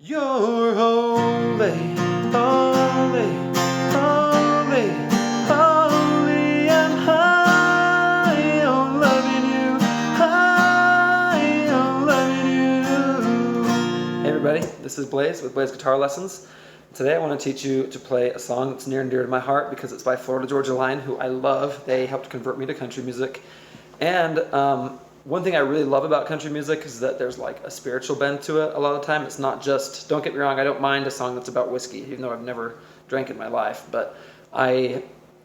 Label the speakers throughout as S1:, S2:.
S1: You're holy, holy, holy, holy, I'm high on loving you, high on loving you. Hey everybody, this is Blaze with Blaze Guitar Lessons. Today I want to teach you to play a song that's near and dear to my heart because it's by Florida Georgia Line, who I love. They helped convert me to country music. And one thing I really love about country music is that there's like a spiritual bend to it a lot of the time. It's not just, don't get me wrong, I don't mind a song that's about whiskey, even though I've never drank in my life. But I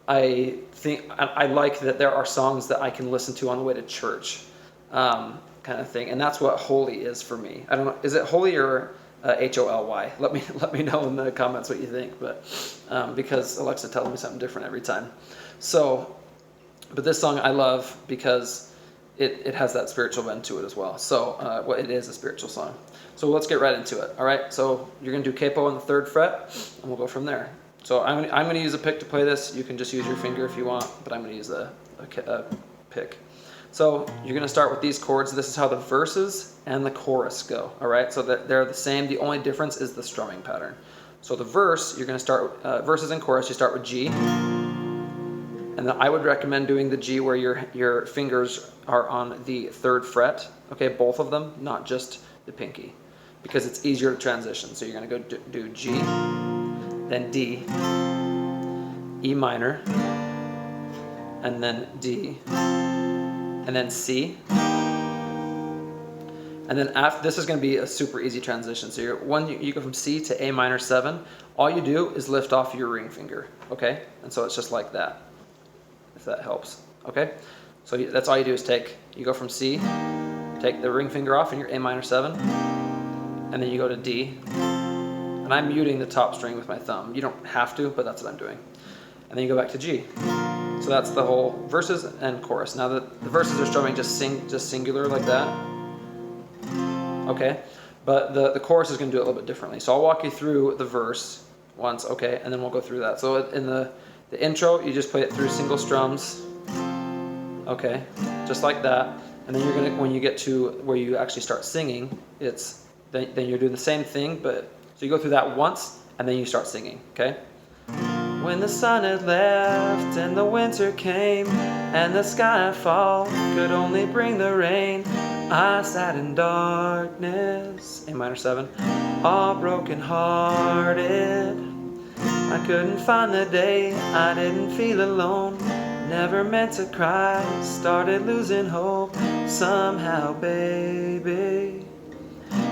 S1: think I like that there are songs that I can listen to on the way to church, kind of thing. And that's what h.o.l.y is for me. I don't know, is it h.o.l.y or h.o.l.y? Let me know in the comments what you think. But because Alexa tells me something different every time. So, but this song I love because it has that spiritual bend to it as well. So it is a spiritual song. So let's get right into it. All right. So you're going to do Capo on the 3rd fret, and we'll go from there. So I'm going to use a pick to play this. You can just use your finger if you want, but I'm going to use a pick. So you're going to start with these chords. This is how the verses and the chorus go. All right. So they're the same. The only difference is the strumming pattern. So the verse, you're going to start verses and chorus. You start with G. And then I would recommend doing the G where your fingers are on the 3rd fret, okay, both of them, not just the pinky, because it's easier to transition. So you're going to go do G, then D, E minor, and then D, and then C. And then after this is going to be a super easy transition. So you go from C to A minor 7. All you do is lift off your ring finger, okay? And so it's just like that, if that helps, okay? So that's all you do is you go from C, take the ring finger off and your A minor 7, and then you go to D, and I'm muting the top string with my thumb. You don't have to, but that's what I'm doing. And then you go back to G. So that's the whole verses and chorus. Now the verses are strumming just singular like that, okay? But the chorus is going to do it a little bit differently. So I'll walk you through the verse once, okay, and then we'll go through that. So in the intro, you just play it through single strums, okay, just like that. And then when you get to where you actually start singing, then you're doing the same thing, but so you go through that once, and then you start singing, okay? When the sun had left and the winter came, and the skyfall could only bring the rain, I sat in darkness, A minor 7, all broken hearted. I couldn't find the day, I didn't feel alone, never meant to cry, started losing hope. Somehow, baby,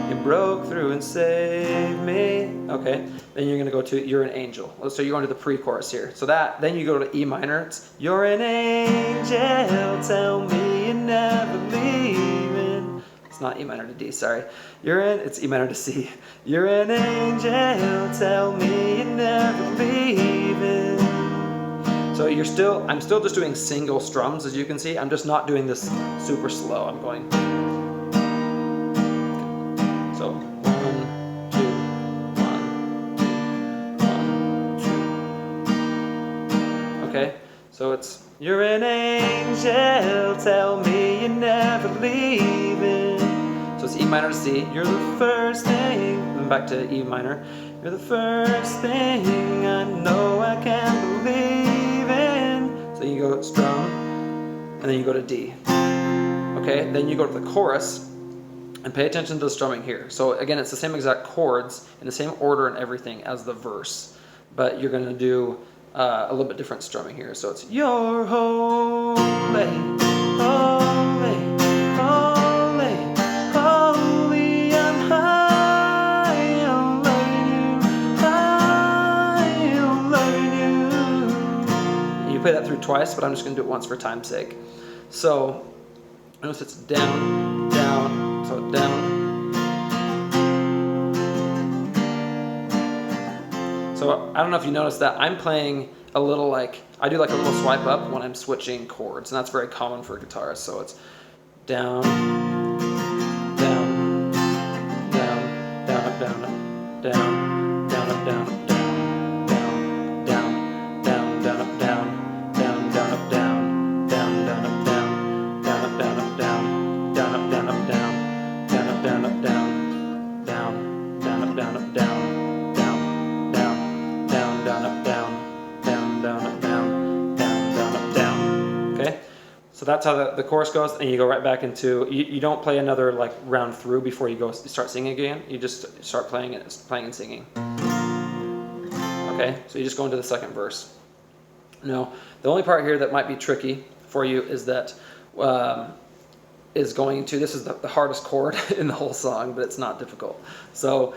S1: you broke through and saved me. Okay, then you're going to go to You're an Angel. So you're going to the pre-chorus here. So then you go to E minor. It's You're an angel, tell me you never leaving. It's not E minor to D, sorry. It's E minor to C. You're an angel, tell me you're never leaving. So I'm still just doing single strums, as you can see. I'm just not doing this super slow. I'm going. So 1, 2, 1, 2, 1, 2. Okay, so it's You're an angel, tell me you're never leaving. So it's E minor to C. You're the first thing. Then back to E minor. You're the first thing I know I can believe in. So you go strum, and then you go to D. Okay, then you go to the chorus, and pay attention to the strumming here. So again, it's the same exact chords in the same order and everything as the verse, but you're going to do a little bit different strumming here. So it's You're holy, holy, holy, holy, I'm high on loving you, high on loving you. You play that through twice, but I'm just going to do it once for time's sake. So notice it's down, down, so down. So I don't know if you noticed that I'm playing a little I do like a little swipe up when I'm switching chords, and that's very common for guitarists. So it's down, down, down, down, up, down, up, down, down, up, down, up, down, down, down, down, down, up, down, down, down, up, down, down, down, up, down, down, up, down, up, down, down, up, down, up, down, down, up, down, up, down, down, down, up, up, down, up, down, down, down, down, down, up, down, down, down, up, down, down, down, up, down. Okay? So that's how the chorus goes, and you go right back into, you don't play another like round through before you start singing again. You just start playing and singing. Okay? So you just go into the second verse. Now, the only part here that might be tricky for you is that this is the hardest chord in the whole song, but it's not difficult. So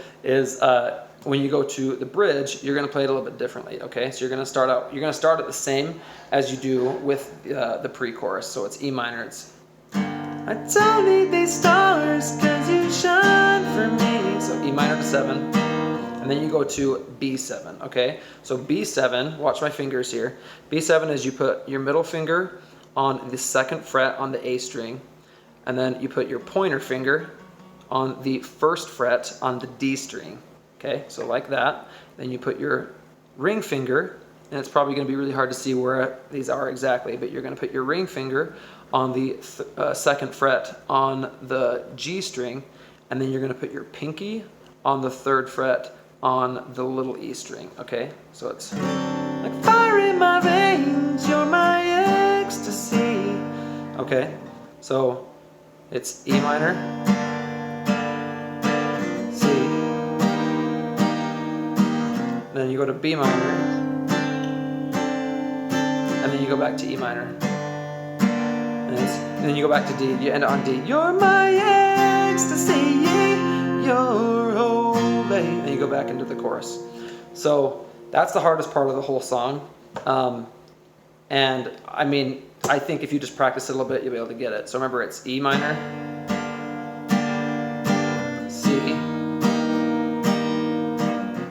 S1: when you go to the bridge, you're going to play it a little bit differently. Okay, so you're going to start at the same as you do with the pre-chorus. So it's E minor. It's I don't need these stars 'cause you shine for me. So E minor to 7. And then you go to B7, okay? So B7, watch my fingers here. B7 is you put your middle finger on the 2nd fret on the A string, and then you put your pointer finger on the 1st fret on the D string, okay? So like that. Then you put your ring finger, and it's probably gonna be really hard to see where these are exactly, but you're gonna put your ring finger on the 2nd fret on the G string, and then you're gonna put your pinky on the 3rd fret on the little E string, okay? So it's like fire in my veins, you're my ecstasy. Okay, so it's E minor, C, then you go to B minor, and then you go back to E minor, and then you go back to D, you end on D. You're my ecstasy, you're h.o.l.y. And you go back into the chorus. So that's the hardest part of the whole song. And I mean, I think if you just practice it a little bit, you'll be able to get it. So remember, it's E minor, C,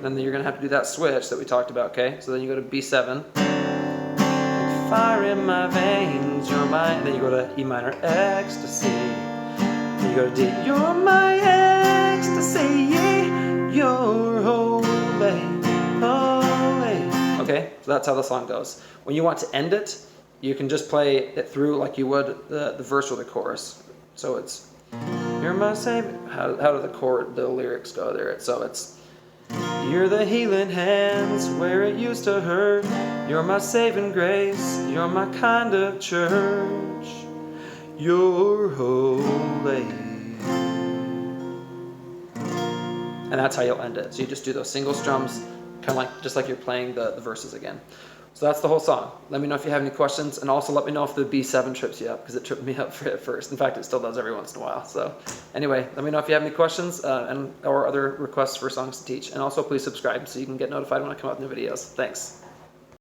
S1: then you're gonna have to do that switch that we talked about, okay? So then you go to B7, like fire in my veins, you're my, and then you go to E minor, ecstasy, then you go to D, you're my ecstasy, you're h.o.l.y, h.o.l.y. Okay, so that's how the song goes. When you want to end it, you can just play it through like you would the verse or the chorus. So it's, you're my savior. How do the lyrics go there? So it's, you're the healing hands where it used to hurt. You're my saving grace. You're my kind of church. You're h.o.l.y. And that's how you'll end it. So you just do those single strums, kind of like just like you're playing the verses again. So that's the whole song. Let me know if you have any questions, and also let me know if the B7 trips you up, because it tripped me up at first. In fact, it still does every once in a while. So anyway, let me know if you have any questions or other requests for songs to teach. And also please subscribe so you can get notified when I come out with new videos. Thanks.